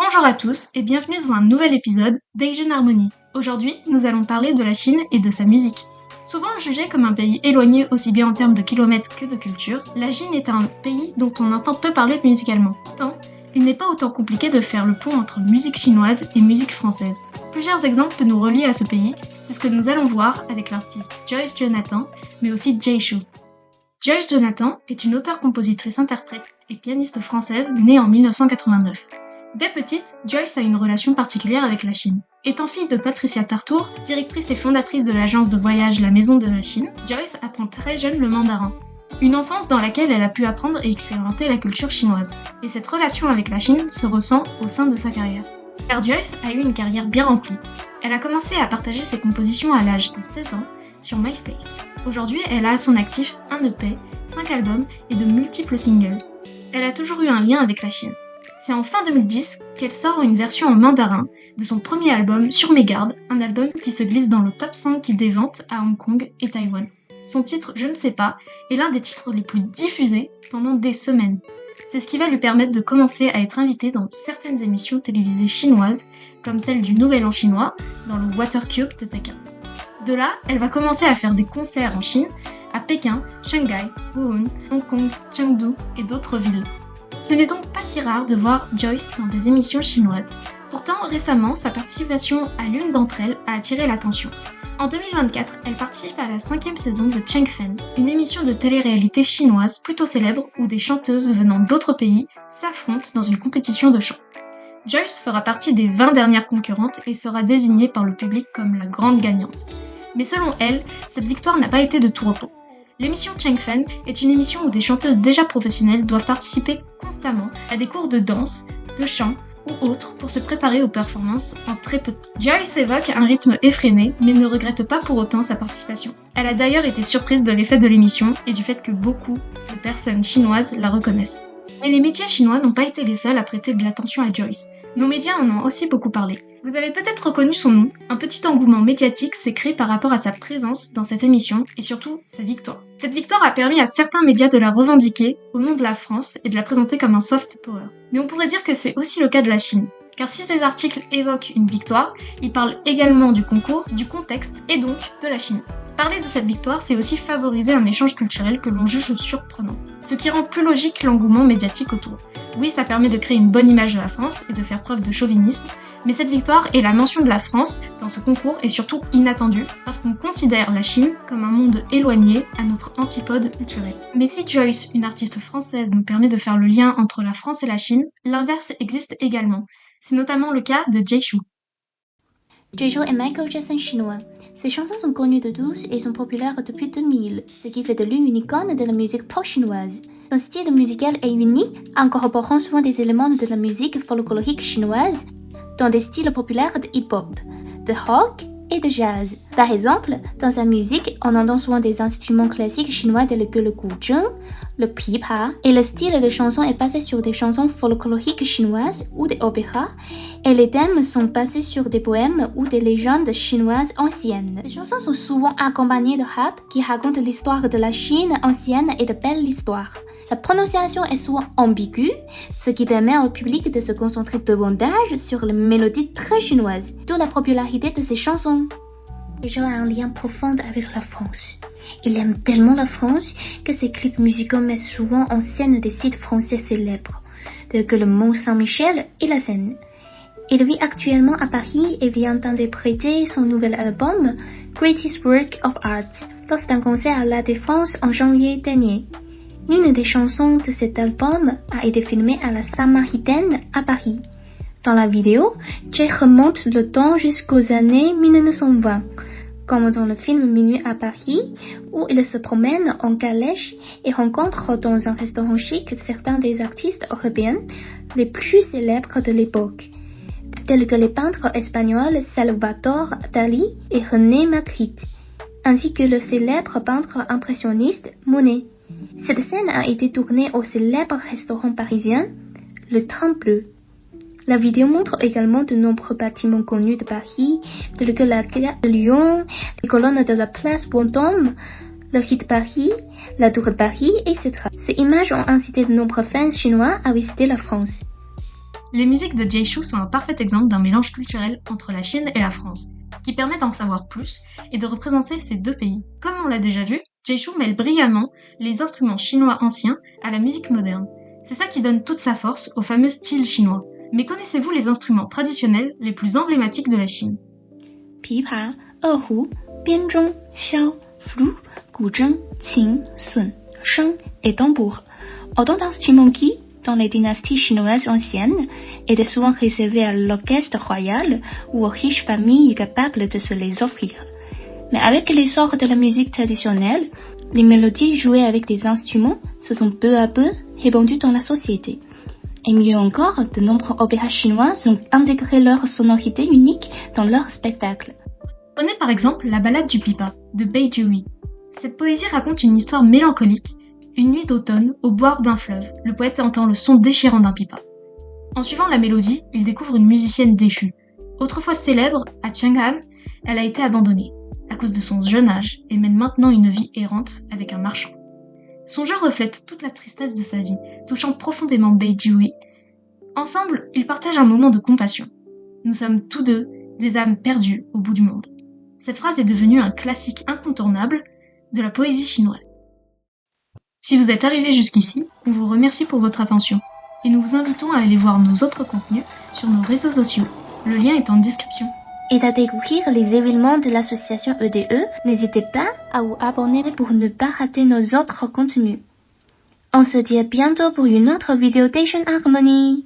Bonjour à tous et bienvenue dans un nouvel épisode d'Asian Harmony. Aujourd'hui, nous allons parler de la Chine et de sa musique. Souvent jugée comme un pays éloigné aussi bien en termes de kilomètres que de culture, la Chine est un pays dont on entend peu parler musicalement. Pourtant, il n'est pas autant compliqué de faire le pont entre musique chinoise et musique française. Plusieurs exemples nous relient à ce pays, c'est ce que nous allons voir avec l'artiste Joyce Jonathan, mais aussi Jay Chou. Joyce Jonathan est une auteure-compositrice-interprète et pianiste française née en 1989. Dès petite, Joyce a une relation particulière avec la Chine. Étant fille de Patricia Tartour, directrice et fondatrice de l'agence de voyage La Maison de la Chine, Joyce apprend très jeune le mandarin. Une enfance dans laquelle elle a pu apprendre et expérimenter la culture chinoise. Et cette relation avec la Chine se ressent au sein de sa carrière. Car Joyce a eu une carrière bien remplie. Elle a commencé à partager ses compositions à l'âge de 16 ans sur MySpace. Aujourd'hui, elle a à son actif un EP, 5 albums et de multiples singles. Elle a toujours eu un lien avec la Chine. C'est en fin 2010 qu'elle sort une version en mandarin de son premier album Sur mes gardes, un album qui se glisse dans le top 5 des ventes à Hong Kong et Taïwan. Son titre Je ne sais pas est l'un des titres les plus diffusés pendant des semaines. C'est ce qui va lui permettre de commencer à être invitée dans certaines émissions télévisées chinoises, comme celle du Nouvel An chinois dans le Water Cube de Pékin. De là, elle va commencer à faire des concerts en Chine, à Pékin, Shanghai, Wuhan, Hong Kong, Chengdu et d'autres villes. Ce n'est donc pas si rare de voir Joyce dans des émissions chinoises. Pourtant, récemment, sa participation à l'une d'entre elles a attiré l'attention. En 2024, elle participe à la 5e saison de Chengfen, une émission de télé-réalité chinoise plutôt célèbre où des chanteuses venant d'autres pays s'affrontent dans une compétition de chant. Joyce fera partie des 20 dernières concurrentes et sera désignée par le public comme la grande gagnante. Mais selon elle, cette victoire n'a pas été de tout repos. L'émission Chengfen est une émission où des chanteuses déjà professionnelles doivent participer constamment à des cours de danse, de chant ou autres pour se préparer aux performances en très peu de temps. Joyce évoque un rythme effréné mais ne regrette pas pour autant sa participation. Elle a d'ailleurs été surprise de l'effet de l'émission et du fait que beaucoup de personnes chinoises la reconnaissent. Mais les médias chinois n'ont pas été les seuls à prêter de l'attention à Joyce. Nos médias en ont aussi beaucoup parlé. Vous avez peut-être reconnu son nom, un petit engouement médiatique s'est créé par rapport à sa présence dans cette émission et surtout sa victoire. Cette victoire a permis à certains médias de la revendiquer au nom de la France et de la présenter comme un soft power. Mais on pourrait dire que c'est aussi le cas de la Chine. Car si ces articles évoquent une victoire, ils parlent également du concours, du contexte et donc de la Chine. Parler de cette victoire, c'est aussi favoriser un échange culturel que l'on juge surprenant, ce qui rend plus logique l'engouement médiatique autour. Oui, ça permet de créer une bonne image de la France et de faire preuve de chauvinisme, mais cette victoire et la mention de la France dans ce concours est surtout inattendue parce qu'on considère la Chine comme un monde éloigné à notre antipode culturel. Mais si Joyce, une artiste française, nous permet de faire le lien entre la France et la Chine, l'inverse existe également. C'est notamment le cas de Jay Chou. Jay Chou est Michael Jackson chinois. Ses chansons sont connues de tous et sont populaires depuis 2000, ce qui fait de lui une icône de la musique pop chinoise. Son style musical est unique, incorporant souvent des éléments de la musique folklorique chinoise dans des styles populaires de hip-hop, de rock et de jazz. Par exemple, dans sa musique, on entend souvent des instruments classiques chinois tels que le guzheng, le pipa, et le style de chanson est basé sur des chansons folkloriques chinoises ou des opéras, et les thèmes sont basés sur des poèmes ou des légendes chinoises anciennes. Les chansons sont souvent accompagnées de rap qui racontent l'histoire de la Chine ancienne et de belles histoires. Sa prononciation est souvent ambiguë, ce qui permet au public de se concentrer davantage sur les mélodies très chinoises, d'où la popularité de ses chansons. Jay Chou a un lien profond avec la France. Il aime tellement la France que ses clips musicaux mettent souvent en scène des sites français célèbres, tels que le Mont Saint-Michel et la Seine. Il vit actuellement à Paris et vient d'interpréter son nouvel album Greatest Work of Art lors d'un concert à La Défense en janvier dernier. L'une des chansons de cet album a été filmée à la Samaritaine à Paris. Dans la vidéo, Jay remonte le temps jusqu'aux années 1920, comme dans le film Minuit à Paris, où il se promène en calèche et rencontre dans un restaurant chic certains des artistes européens les plus célèbres de l'époque, tels que les peintres espagnols Salvador Dalí et René Magritte, ainsi que le célèbre peintre impressionniste Monet. Cette scène a été tournée au célèbre restaurant parisien, le Train Bleu. La vidéo montre également de nombreux bâtiments connus de Paris, tels que la gare de Lyon, les colonnes de la place Vendôme, le Rit de Paris, la Tour de Paris, etc. Ces images ont incité de nombreux fans chinois à visiter la France. Les musiques de Jay Chou sont un parfait exemple d'un mélange culturel entre la Chine et la France, qui permet d'en savoir plus et de représenter ces deux pays. Comme on l'a déjà vu, Jay Chou mêle brillamment les instruments chinois anciens à la musique moderne. C'est ça qui donne toute sa force au fameux style chinois. Mais connaissez-vous les instruments traditionnels les plus emblématiques de la Chine? 琵琶、二胡、编钟、箫、flûte, 古筝、琴、唢、笙 et tambour. Autant d'instruments qui, dans les dynasties chinoises anciennes, étaient souvent réservés à l'orchestre royal ou aux riches familles capables de se les offrir. Mais avec l'essor de la musique traditionnelle, les mélodies jouées avec des instruments se sont peu à peu répandues dans la société. Et mieux encore, de nombreux opéras chinois ont intégré leur sonorité unique dans leurs spectacles. Prenez par exemple la ballade du Pipa, de Bei Jihui. Cette poésie raconte une histoire mélancolique. Une nuit d'automne, au bord d'un fleuve, le poète entend le son déchirant d'un pipa. En suivant la mélodie, il découvre une musicienne déchue. Autrefois célèbre, à Chang'an, elle a été abandonnée, à cause de son jeune âge, et mène maintenant une vie errante avec un marchand. Son jeu reflète toute la tristesse de sa vie, touchant profondément Bei Jihui. Ensemble, ils partagent un moment de compassion. Nous sommes tous deux des âmes perdues au bout du monde. Cette phrase est devenue un classique incontournable de la poésie chinoise. Si vous êtes arrivé jusqu'ici, on vous remercie pour votre attention et nous vous invitons à aller voir nos autres contenus sur nos réseaux sociaux. Le lien est en description. Et à découvrir les événements de l'association EDE, n'hésitez pas à vous abonner pour ne pas rater nos autres contenus. On se dit à bientôt pour une autre vidéo d'Asian Harmony.